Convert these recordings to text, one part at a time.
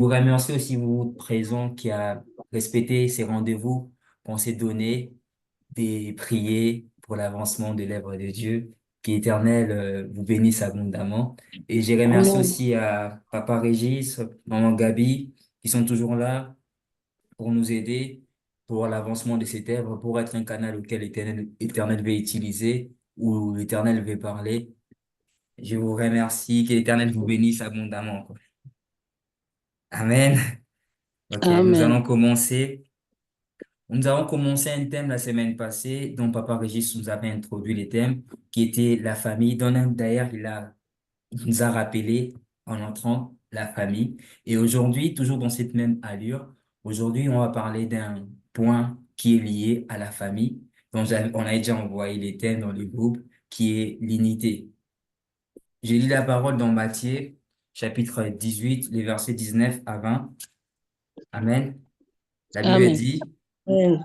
vous remercie aussi vous présent qui a respecté ces rendez-vous qu'on s'est donnés, des prier pour l'avancement de l'œuvre de Dieu. Qu'Éternel vous bénisse abondamment. Et je remercie Amen. aussi à Papa Régis, Maman Gabi, qui sont toujours là pour nous aider pour l'avancement de cette œuvre, pour être un canal auquel l'Éternel veut utiliser, où l'Éternel veut parler. Je vous remercie, que l'Éternel vous bénisse abondamment, quoi. Amen. Ok, nous allons Amen. commencer. Nous avons commencé un thème la semaine passée dont Papa Régis nous avait introduit les thèmes, qui était la famille. D'ailleurs, il nous a rappelé en entrant la famille. Et aujourd'hui, toujours dans cette même allure, aujourd'hui, on va parler d'un point qui est lié à la famille, on a déjà envoyé les thèmes dans le groupe, qui est l'unité. J'ai lu la parole dans Matthieu, chapitre 18, les versets 19 à 20. Amen. La Bible Amen. dit, Amen.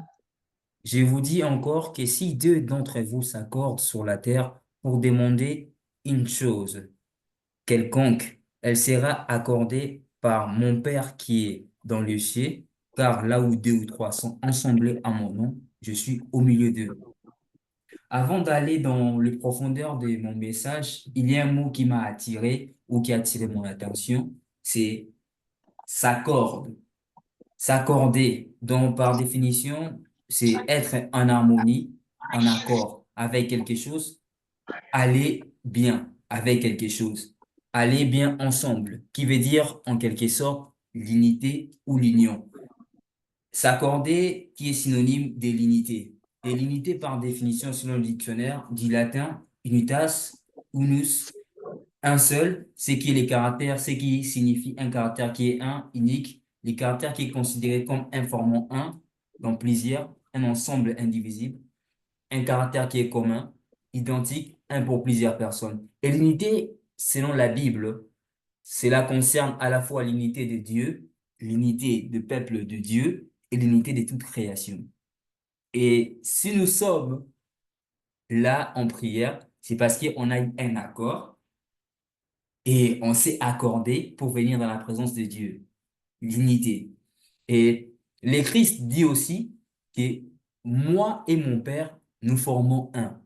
je vous dis encore que si deux d'entre vous s'accordent sur la terre pour demander une chose quelconque, elle sera accordée par mon Père qui est dans le ciel, car là où deux ou trois sont assemblés à mon nom, je suis au milieu d'eux. Avant d'aller dans le profondeur de mon message, il y a un mot qui m'a attiré ou qui a attiré mon attention, c'est s'accorde. S'accorder, donc par définition, c'est être en harmonie, en accord avec quelque chose, aller bien avec quelque chose, aller bien ensemble, qui veut dire en quelque sorte l'unité ou l'union. S'accorder, qui est synonyme de l'unité. Et l'unité, par définition, selon le dictionnaire, du latin, unitas, unus, un seul, c'est qui est les caractères, c'est qui signifie un caractère qui est un, unique, les caractères qui est considéré comme informant un, donc plusieurs, un ensemble indivisible, un caractère qui est commun, identique, un pour plusieurs personnes. Et l'unité, selon la Bible, cela concerne à la fois l'unité de Dieu, l'unité du peuple de Dieu et l'unité de toute création. Et si nous sommes là en prière, c'est parce qu'on a eu un accord et on s'est accordé pour venir dans la présence de Dieu. L'unité. Et le Christ dit aussi que moi et mon Père, nous formons un.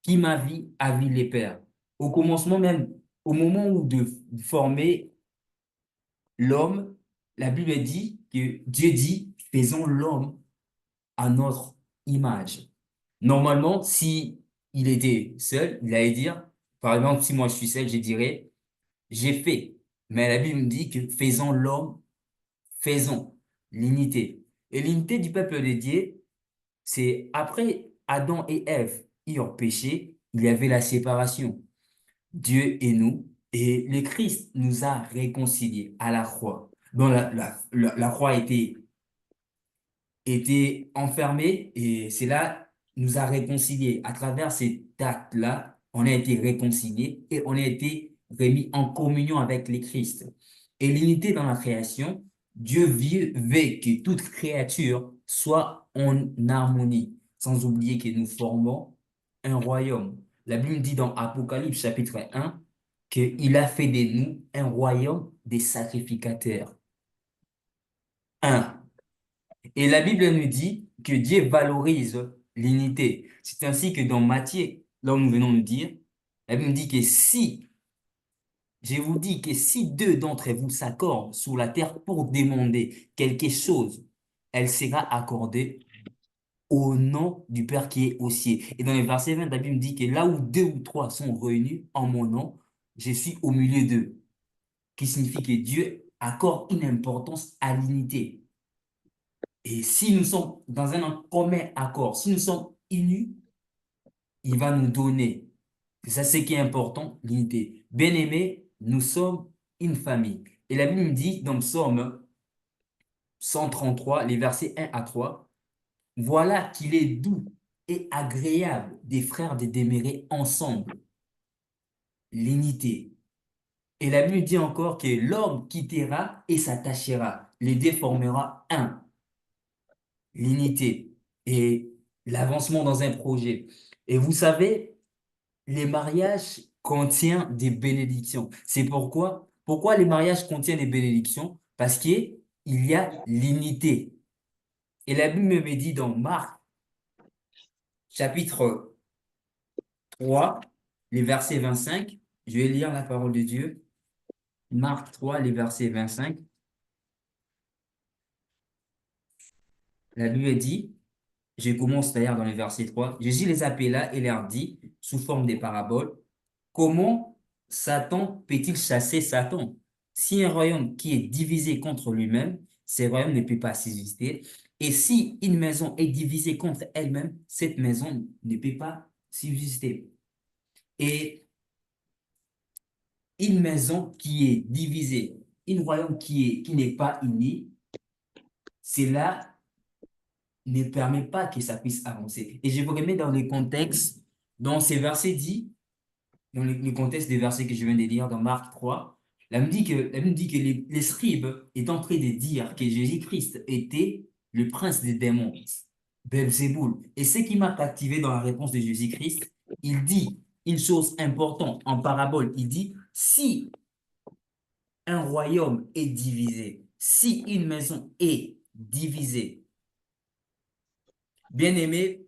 Qui m'a vu a vu les pères. Au commencement même, au moment où de former l'homme, la Bible dit que Dieu dit, faisons l'homme à notre image. Normalement, si il était seul, il allait dire, par exemple, si moi je suis seul, je dirais, j'ai fait. Mais la Bible me dit que faisons l'homme, faisons l'unité. Et l'unité du peuple de Dieu, c'est après Adam et Ève eurent péché, il y avait la séparation. Dieu et nous, et le Christ nous a réconciliés à la croix. Donc la croix était enfermée et cela nous a réconciliés. À travers cet acte-là, on a été réconciliés et on a été remis en communion avec le Christ. Et l'unité dans la création, Dieu veut que toute créature soit en harmonie, sans oublier que nous formons un royaume. La Bible dit dans Apocalypse chapitre 1 qu'il a fait de nous un royaume des sacrificateurs. Un. Et la Bible nous dit que Dieu valorise l'unité. C'est ainsi que dans Matthieu, là où nous venons de dire, la Bible nous dit que si, je vous dis que si deux d'entre vous s'accordent sur la terre pour demander quelque chose, elle sera accordée au nom du Père qui est aux cieux. Et dans le verset 20, la Bible dit que là où deux ou trois sont réunis en mon nom, je suis au milieu d'eux, qui signifie que Dieu accorde une importance à l'unité. Et si nous sommes dans un commun accord, si nous sommes unis, il va nous donner. C'est ça ce qui est important, l'unité. Bien-aimés, nous sommes une famille. Et la Bible nous dit dans Psaume 133, les versets 1 à 3, voilà qu'il est doux et agréable des frères de demeurer ensemble. L'unité. Et la Bible dit encore que l'homme quittera et s'attachera, les deux formera un. L'unité et l'avancement dans un projet. Et vous savez, les mariages contiennent des bénédictions. C'est pourquoi les mariages contiennent des bénédictions? Parce qu'il y a l'unité. Et la Bible me dit dans Marc, chapitre 3, les versets 25, je vais lire la parole de Dieu. Marc 3, les versets 25. La Bible dit, je commence d'ailleurs dans le verset 3, Jésus les appela et leur dit, sous forme de paraboles, comment Satan peut-il chasser Satan? Si un royaume qui est divisé contre lui-même, ce royaume ne peut pas subsister. Et si une maison est divisée contre elle-même, cette maison ne peut pas subsister. Et une maison qui est divisée, un royaume qui n'est pas uni, cela ne permet pas que ça puisse avancer. Et je vous remets dans le contexte, dans ces versets dit, dans le contexte des versets que je viens de lire dans Marc 3, la Bible dit que les scribes est en train de dire que Jésus-Christ était le prince des démons, Belzéboul. Et ce qui m'a captivé dans la réponse de Jésus-Christ, il dit une chose importante en parabole. Il dit, si un royaume est divisé, si une maison est divisée, bien aimé,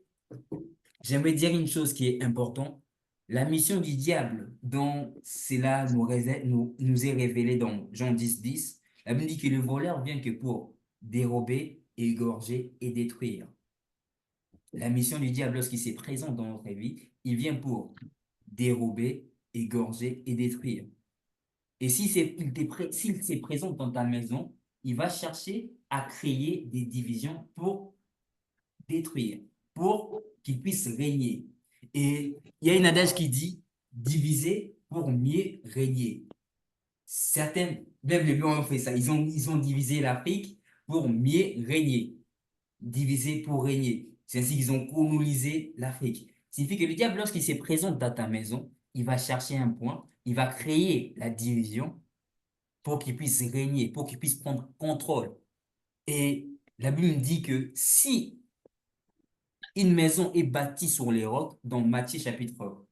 j'aimerais dire une chose qui est importante. La mission du diable, dont cela nous est révélé dans Jean 10, 10, la Bible dit que le voleur vient que pour dérober, égorger et détruire. La mission du diable, lorsqu'il se présente dans notre vie, il vient pour dérober, égorger et détruire. Et si s'il se présente dans ta maison, il va chercher à créer des divisions pour détruire, pour qu'il puisse régner. Et il y a une adage qui dit diviser pour mieux régner. Certaines, même les Blancs ont fait ça. Ils ont divisé l'Afrique pour mieux régner. Diviser pour régner. C'est ainsi qu'ils ont colonisé l'Afrique. Ça signifie que le diable, lorsqu'il se présente dans ta maison, il va chercher un point, il va créer la division pour qu'il puisse régner, pour qu'il puisse prendre contrôle. Et la Bible dit que si une maison est bâtie sur les rocs, dans Matthieu chapitre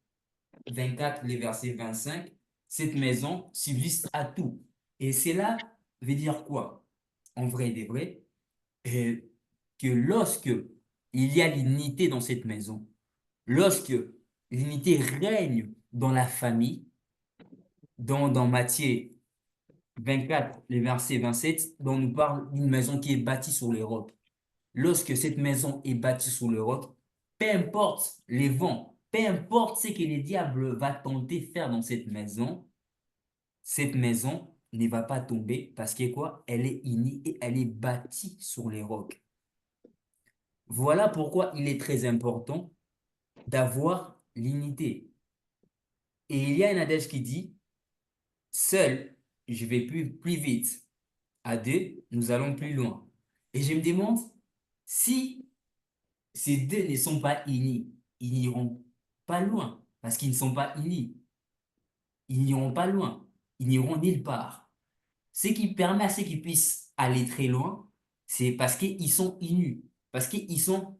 24, les versets 25, cette maison subsiste à tout. Et cela veut dire quoi? En vrai et des vrais, que lorsque il y a l'unité dans cette maison, lorsque l'unité règne dans la famille, dans Matthieu 24, les versets 27, dont nous parle d'une maison qui est bâtie sur les rocs. Lorsque cette maison est bâtie sur le roc, peu importe les vents, peu importe ce que le diable va tenter de faire dans cette maison ne va pas tomber parce que quoi? Elle est unie et elle est bâtie sur les rocs. Voilà pourquoi il est très important d'avoir l'unité. Et il y a un adage qui dit, seul, je vais plus vite. À deux, nous allons plus loin. Et je me demande si ces deux ne sont pas unis, ils n'iront pas loin, parce qu'ils ne sont pas unis. Ils n'iront pas loin, ils n'iront nulle part. Ce qui permet à ceux qui puissent aller très loin, c'est parce qu'ils sont unis, parce qu'ils sont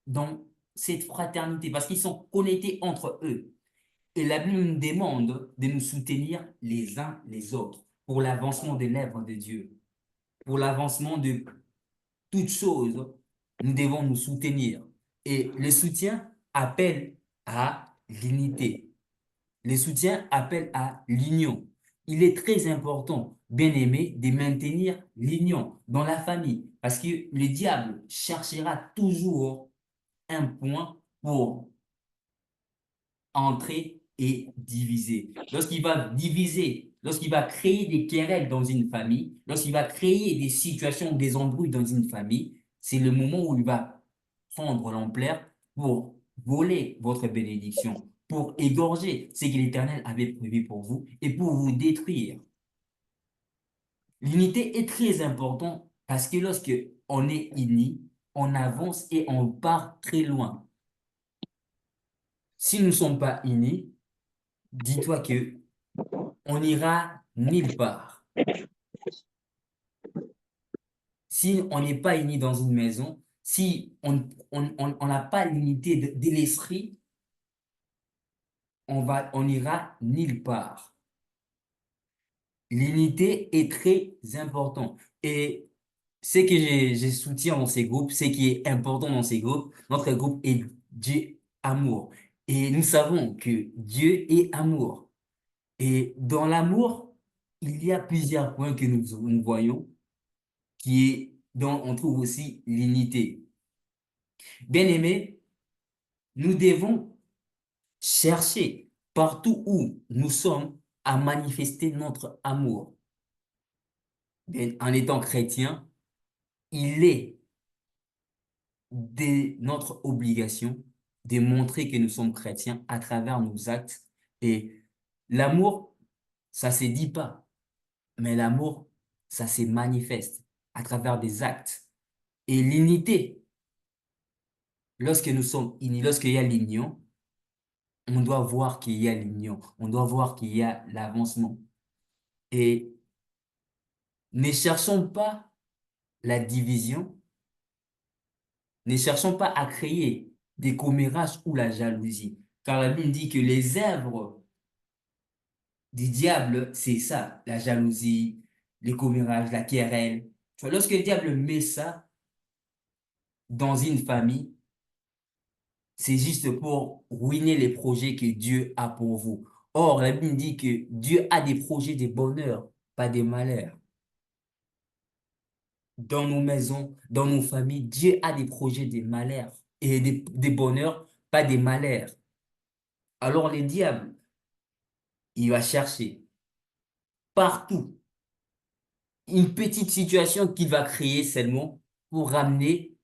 dans cette fraternité, parce qu'ils sont connectés entre eux. Et la Bible nous demande de nous soutenir les uns les autres pour l'avancement de l'œuvre de Dieu, pour l'avancement de toutes choses, nous devons nous soutenir. Et le soutien appelle à l'unité. Le soutien appelle à l'union. Il est très important, bien aimé, de maintenir l'union dans la famille parce que le diable cherchera toujours un point pour entrer et diviser. Lorsqu'il va diviser, lorsqu'il va créer des querelles dans une famille, lorsqu'il va créer des situations, des embrouilles dans une famille, c'est le moment où il va prendre l'ampleur pour voler votre bénédiction, pour égorger ce que l'Éternel avait prévu pour vous et pour vous détruire. L'unité est très importante parce que lorsque on est unis, on avance et on part très loin. Si nous ne sommes pas unis, dis-toi que on n'ira nulle part. Si on n'est pas unis dans une maison, si on n'a pas l'unité de l'esprit, on n'ira nulle part. L'unité est très importante. Et ce que j'ai soutient dans ces groupes, ce qui est important dans ces groupes, notre groupe est Dieu amour. Et nous savons que Dieu est amour. Et dans l'amour, il y a plusieurs points que nous voyons, qui est, dont on trouve aussi l'unité. Bien aimé, nous devons chercher partout où nous sommes à manifester notre amour. En étant chrétien, il est de notre obligation de montrer que nous sommes chrétiens à travers nos actes. Et l'amour, ça se dit pas, mais l'amour, ça se manifeste à travers des actes. Et l'unité, lorsque nous sommes unis, lorsqu'il y a l'union, on doit voir qu'il y a l'union, on doit voir qu'il y a l'avancement. Et ne cherchons pas la division, ne cherchons pas à créer des commérages ou la jalousie. Car la Bible dit que les œuvres du diable, c'est ça, la jalousie, les commérages, la querelle. Tu vois, lorsque le diable met ça dans une famille, c'est juste pour ruiner les projets que Dieu a pour vous. Or, la Bible dit que Dieu a des projets de bonheur, pas de malheur. Dans nos maisons, dans nos familles, Dieu a des projets de malheur et des bonheurs, pas des malheurs. Alors, le diable, il va chercher partout une petite situation qu'il va créer seulement pour ramener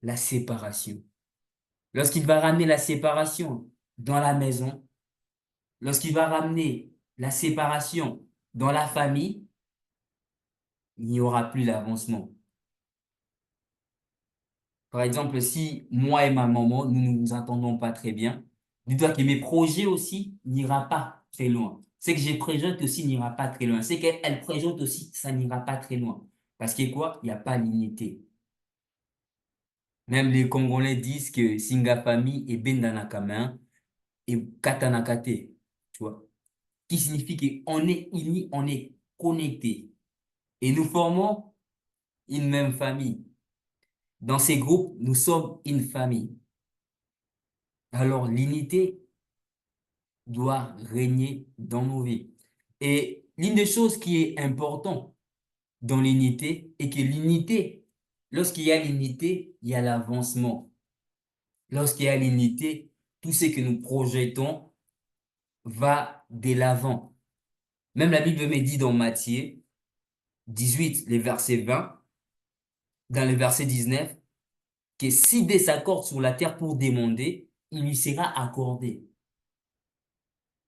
la séparation. Lorsqu'il va ramener la séparation dans la maison, lorsqu'il va ramener la séparation dans la famille, il n'y aura plus d'avancement. Par exemple, si moi et ma maman, nous ne nous entendons pas très bien, dis-toi que mes projets aussi n'ira pas très loin. Ce que je projette aussi n'ira pas très loin. Ce qu'elle projette aussi, ça n'ira pas très loin. Parce que quoi? Il n'y a pas l'unité. Même les Congolais disent que Singa famille est Bendanakama et Katanakate. Tu vois? Qui signifie qu'on est unis, on est connectés. Et nous formons une même famille. Dans ces groupes, nous sommes une famille. Alors, l'unité doit régner dans nos vies. Et l'une des choses qui est importante dans l'unité est que l'unité, lorsqu'il y a l'unité, il y a l'avancement. Lorsqu'il y a l'unité, tout ce que nous projetons va de l'avant. Même la Bible me dit dans Matthieu 18, les versets 20, dans le verset 19, que si Dieu s'accorde sur la terre pour demander, il lui sera accordé.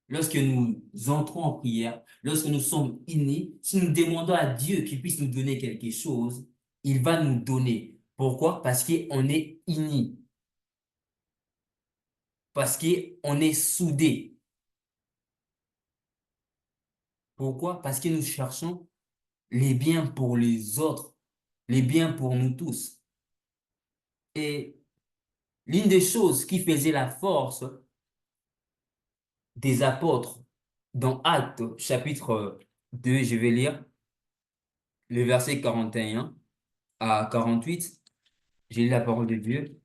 Lorsque nous entrons en prière, lorsque nous sommes unis, si nous demandons à Dieu qu'il puisse nous donner quelque chose, il va nous donner. Pourquoi? Parce qu'on est unis, parce qu'on est soudés. Pourquoi? Parce que nous cherchons les biens pour les autres, les biens pour nous tous. Et l'une des choses qui faisait la force des apôtres dans Actes chapitre 2, je vais lire le verset 41 à 48. J'ai lu la parole de Dieu.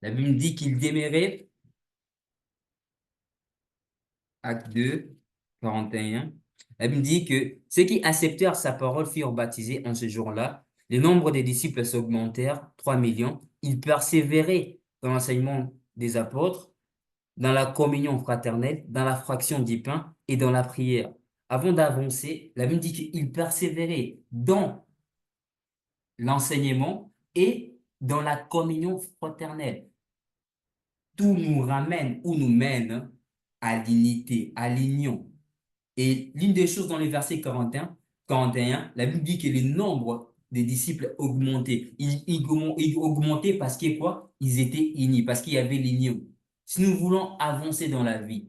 La Bible dit qu'il demeurait, acte 2, 41. La Bible dit que ceux qui acceptèrent sa parole furent baptisés en ce jour-là. Le nombre des disciples s'augmentèrent, 3 millions. Ils persévéraient dans l'enseignement des apôtres, dans la communion fraternelle, dans la fraction du pain et dans la prière. Avant d'avancer, la Bible dit qu'ils persévéraient dans l'enseignement et dans la communion fraternelle. Tout nous ramène ou nous mène à l'unité, à l'union. Et l'une des choses dans le verset 41, la Bible dit que le nombre des disciples augmentait. Ils augmentaient parce que quoi? Ils étaient unis, parce qu'il y avait l'union. Si nous voulons avancer dans la vie,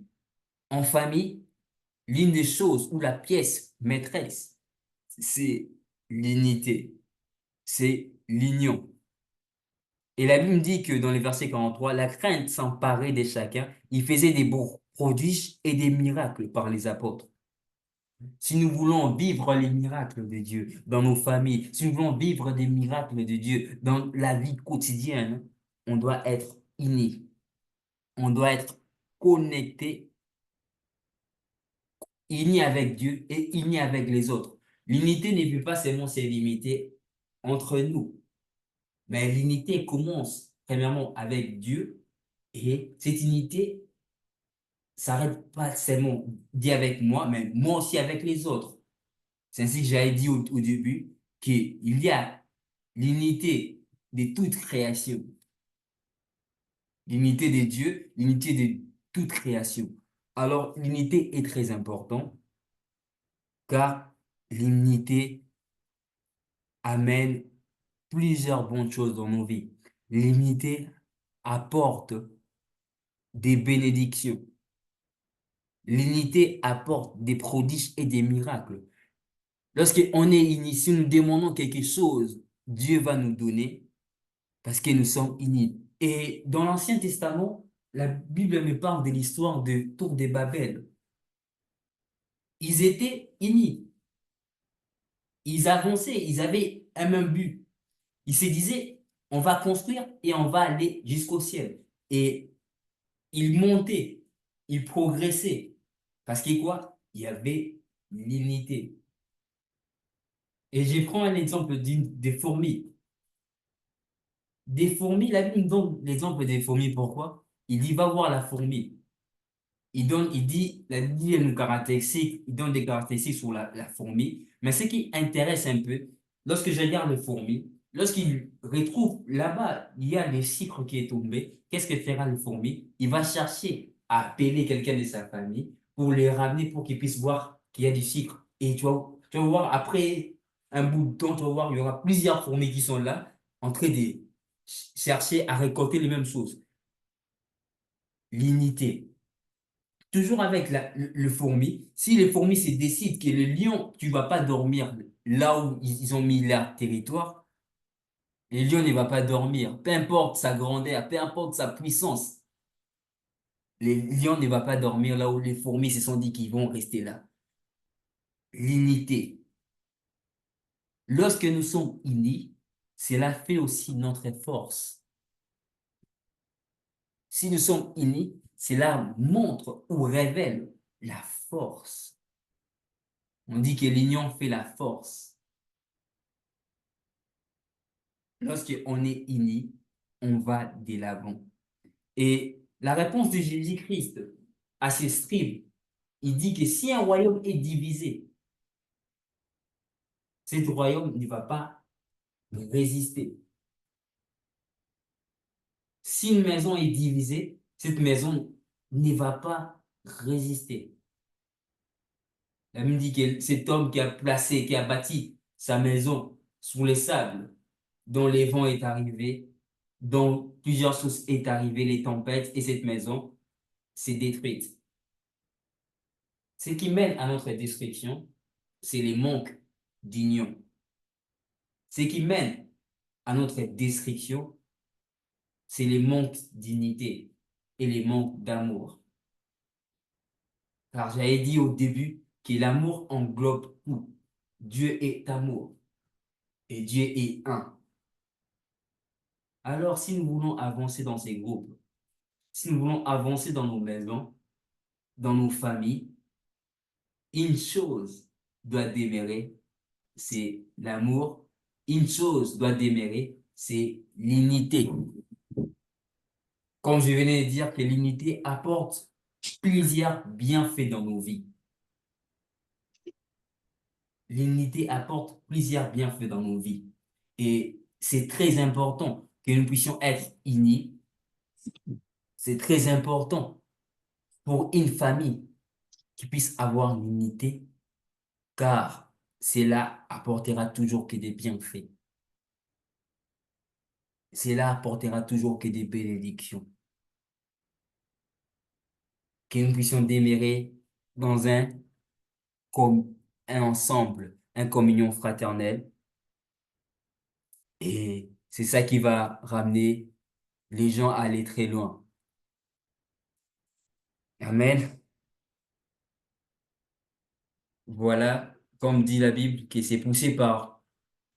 en famille, l'une des choses ou la pièce maîtresse, c'est l'unité, c'est l'union. Et la Bible dit que dans le verset 43, la crainte s'emparait de chacun. Il faisait des prodiges et des miracles par les apôtres. Si nous voulons vivre les miracles de Dieu dans nos familles, si nous voulons vivre des miracles de Dieu dans la vie quotidienne, on doit être unis, on doit être connecté, unis avec Dieu et unis avec les autres. L'unité ne peut pas seulement se limiter entre nous, mais l'unité commence premièrement avec Dieu et cette unité s'arrête pas seulement dit avec moi, mais moi aussi avec les autres. C'est ainsi que j'avais dit au début qu'il y a l'unité de toute création, l'unité de Dieu, l'unité de toute création. Alors, l'unité est très importante car l'unité amène plusieurs bonnes choses dans nos vies. L'unité apporte des bénédictions. L'unité apporte des prodiges et des miracles. Lorsqu'on est unis, si nous demandons quelque chose, Dieu va nous donner parce que nous sommes unis. Et dans l'Ancien Testament, la Bible me parle de l'histoire de Tour de Babel. Ils étaient unis, ils avançaient, ils avaient un même but. Ils se disaient, on va construire et on va aller jusqu'au ciel. Et ils montaient, ils progressaient. Parce que quoi? Il y avait l'unité. Et je prends un exemple des fourmis. Des fourmis, la Bible nous donne l'exemple des fourmis. Pourquoi? Il dit, va voir la fourmi. Il dit, la Bible nous caractéristique, il donne des caractéristiques sur la fourmi. Mais ce qui intéresse un peu, lorsque je regarde les fourmis, lorsqu'il retrouve là-bas, il y a le sucre qui est tombé, qu'est-ce que fera le fourmi? Il va chercher à appeler quelqu'un de sa famille pour les ramener pour qu'ils puissent voir qu'il y a du sucre. Et tu vas voir, après un bout de temps, tu vas voir, il y aura plusieurs fourmis qui sont là, en train de chercher à récolter les mêmes choses. L'unité. Toujours avec le fourmi, si les fourmis se décident que le lion, tu vas pas dormir là où ils ont mis leur territoire, le lion ne va pas dormir. Peu importe sa grandeur, peu importe sa puissance, le lion ne va pas dormir là où les fourmis se sont dit qu'ils vont rester là. L'unité. Lorsque nous sommes unis, cela fait aussi notre force. Si nous sommes unis, cela montre ou révèle la force. On dit que l'union fait la force. Lorsqu'on est unis, on va de l'avant. Et la réponse de Jésus-Christ à ces scribes, il dit que si un royaume est divisé, cet royaume ne va pas résister. Si une maison est divisée, cette maison ne va pas résister. La Bible dit que cet homme qui a placé, qui a bâti sa maison sous les sables, dont les vents est arrivé, dont plusieurs choses est arrivé, les tempêtes, et cette maison s'est détruite. Ce qui mène à notre destruction, c'est les manques d'union. Ce qui mène à notre destruction, c'est les manques d'unité et les manques d'amour. Car j'avais dit au début que l'amour englobe tout. Dieu est amour et Dieu est un. Alors, si nous voulons avancer dans ces groupes, si nous voulons avancer dans nos maisons, dans nos familles, une chose doit demeurer, c'est l'amour. Une chose doit demeurer, c'est l'unité. Comme je venais de dire que l'unité apporte plusieurs bienfaits dans nos vies. L'unité apporte plusieurs bienfaits dans nos vies. Et c'est très important que nous puissions être unis. C'est très important pour une famille qui puisse avoir l'unité, car cela apportera toujours que des bienfaits. Cela apportera toujours que des bénédictions. Que nous puissions demeurer dans comme un ensemble, une communion fraternelle. Et c'est ça qui va ramener les gens à aller très loin. Amen. Voilà, comme dit la Bible, que c'est poussé par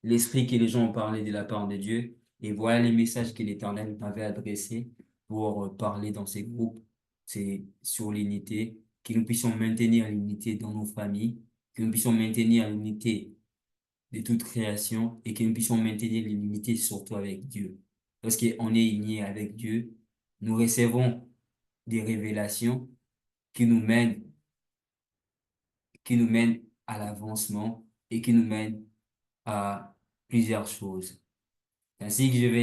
l'esprit que les gens ont parlé de la part de Dieu. Et voilà les messages que l'Éternel m'avait adressés pour parler dans ces groupes. C'est sur l'unité, que nous puissions maintenir l'unité dans nos familles, que nous puissions maintenir l'unité de toute création et que nous puissions maintenir l'unité surtout avec Dieu. Lorsqu'on est unis avec Dieu, nous recevons des révélations qui nous mènent, qui nous mènent à l'avancement et qui nous mènent à plusieurs choses. Ainsi que je vais